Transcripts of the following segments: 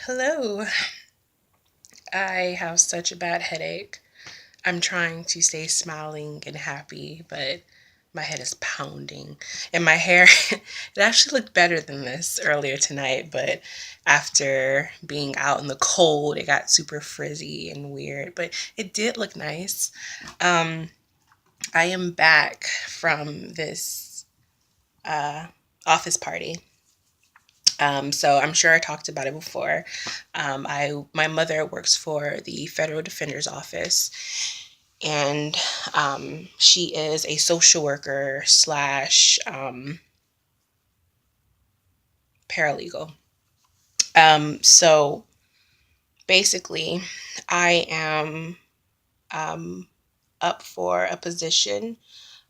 Hello. I have such a bad headache. I'm trying to stay smiling and happy, but my head is pounding. And my hair, it actually looked better than this earlier tonight, but after being out in the cold, it got super frizzy and weird, but it did look nice. Um, I am back from this uh, office party. So I'm sure I talked about it before. My mother works for the Federal Defender's Office, and she is a social worker slash paralegal. So basically, I am um, up for a position.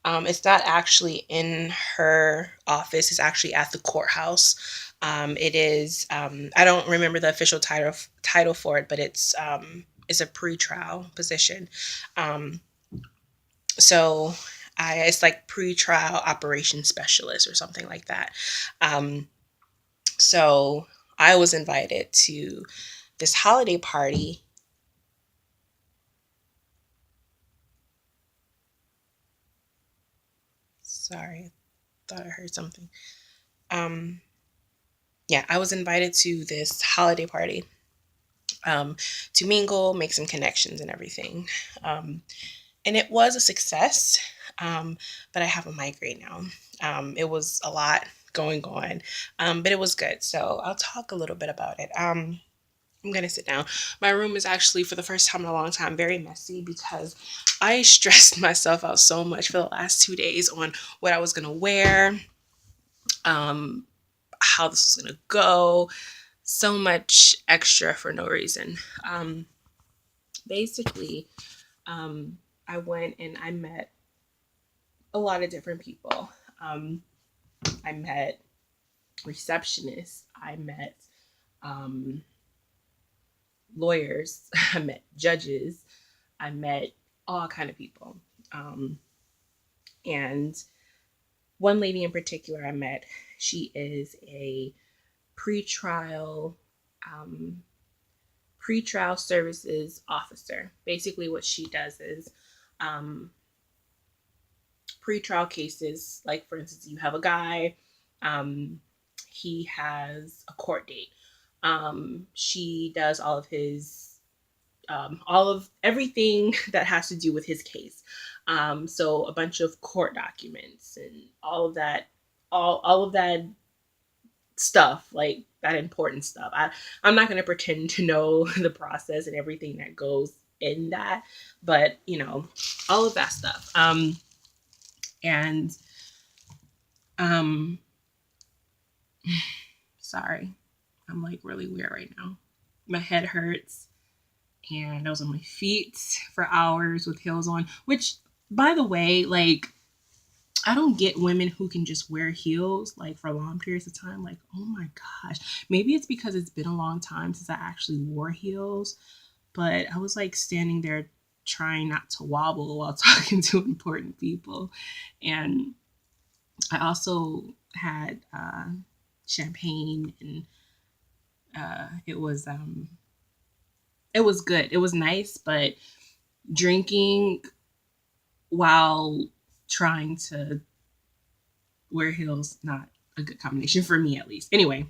It's not actually in her office. It's actually at the courthouse. It is. I don't remember the official title for it, but it's a pretrial position. Um, so it's like pretrial operations specialist or something like that. Um, so I was invited to this holiday party. Sorry, I thought I heard something. Um, yeah, I was invited to this holiday party um, to mingle, make some connections, and everything. Um, and it was a success, but I have a migraine now. It was a lot going on, but it was good. So I'll talk a little bit about it. I'm gonna sit down. My room is actually, for the first time in a long time, very messy because I stressed myself out so much for the last 2 days on what I was gonna wear, um, how this was gonna go, so much extra for no reason. Basically, um, I went and I met a lot of different people. Um, I met receptionists. I met um, lawyers. I met judges. I met all kind of people. Um, and one lady in particular I met, she is a pretrial um, pretrial services officer. Basically, what she does is um, pretrial cases, like for instance, you have a guy, um, he has a court date. She does all of everything that has to do with his case. So a bunch of court documents and all of that stuff, like that important stuff. I'm not going to pretend to know the process and everything that goes in that, but all of that stuff. And um, sorry, I'm like really weird right now. My head hurts, and I was on my feet for hours with heels on, which, by the way, like, I don't get women who can just wear heels like for long periods of time. Like, oh my gosh. Maybe it's because it's been a long time since I actually wore heels, but I was like standing there trying not to wobble while talking to important people. And I also had champagne, and it was good. It was nice, but drinking while trying to wear heels, not a good combination for me, at least. Anyway,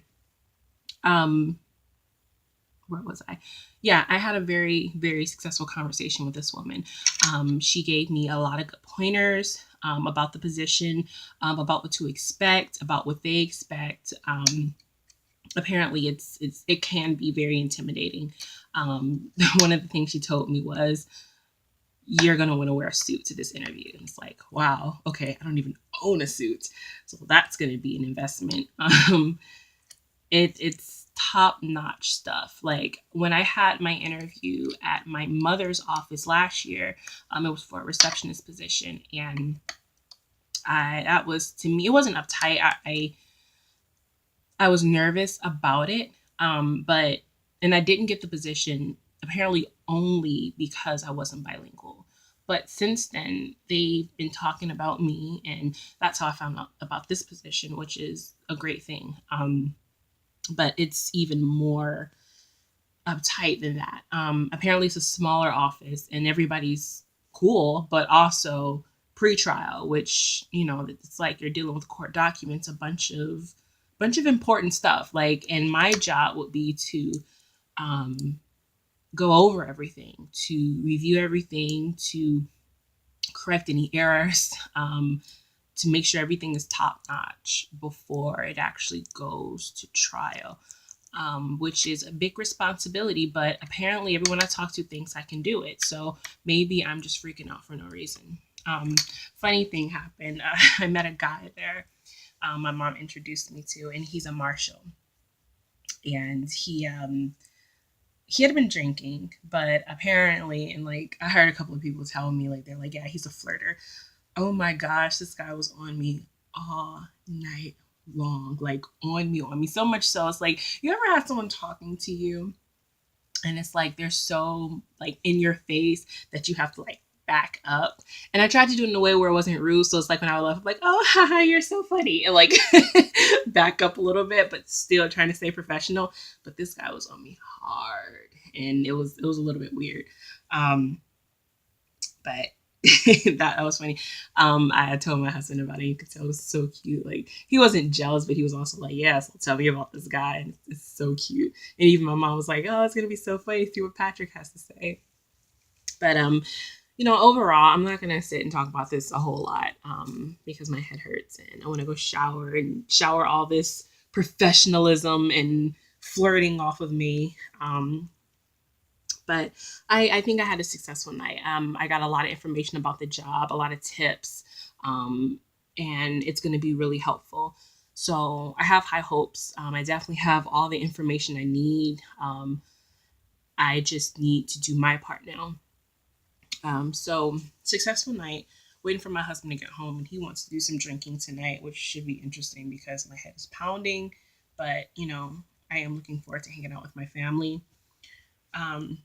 um where was I? Yeah, I had a very, very successful conversation with this woman. She gave me a lot of good pointers about the position, about what to expect, about what they expect. Apparently, it can be very intimidating. One of the things she told me was, "You're gonna want to wear a suit to this interview." And it's like, wow, okay, I don't even own a suit, so that's gonna be an investment. It's top notch stuff. Like when I had my interview at my mother's office last year, it was for a receptionist position, and I that was, to me, it wasn't uptight. I was nervous about it, but and I didn't get the position apparently only because I wasn't bilingual. But since then, they've been talking about me, and that's how I found out about this position, which is a great thing. But it's even more. uptight than that. Apparently, it's a smaller office, and everybody's cool, but also pre-trial, which it's like you're dealing with court documents, a bunch of important stuff. Like, and my job would be to um, go over everything, to review everything, to correct any errors, to make sure everything is top notch before it actually goes to trial, which is a big responsibility. But apparently, everyone I talk to thinks I can do it. So maybe I'm just freaking out for no reason. Funny thing happened. I met a guy there. My mom introduced me to, and he's a marshal. And he had been drinking, but apparently, and like I heard a couple of people telling me, like they're like, yeah, he's a flirter. Oh my gosh, this guy was on me all night long, like on me, so much so it's like, you ever have someone talking to you and it's like they're so like in your face that you have to like back up. And I tried to do it in a way where it wasn't rude, so it's like when I would laugh, I'm like, oh haha, you're so funny, and like back up a little bit, but still trying to stay professional. But this guy was on me hard, and it was a little bit weird. But that was funny. I had told my husband about it. You could tell it was so cute. Like, he wasn't jealous, but he was also like, "Yes, tell me about this guy." And it's so cute. And even my mom was like, "Oh, it's gonna be so funny to see what Patrick has to say." But overall, I'm not gonna sit and talk about this a whole lot, because my head hurts and I want to go shower all this professionalism and flirting off of me. But I think I had a successful night. I got a lot of information about the job, a lot of tips, and it's going to be really helpful. So I have high hopes. I definitely have all the information I need. I just need to do my part now. So successful night. Waiting for my husband to get home, and he wants to do some drinking tonight, which should be interesting because my head is pounding. But I am looking forward to hanging out with my family. Um,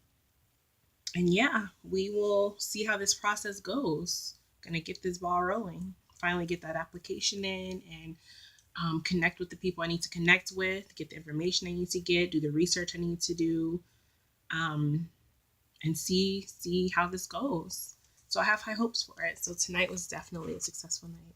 and yeah, we will see how this process goes. Gonna get this ball rolling. Finally, get that application in and connect with the people I need to connect with, get the information I need to get, do the research I need to do, um, and see how this goes. So I have high hopes for it. So tonight was definitely a successful night.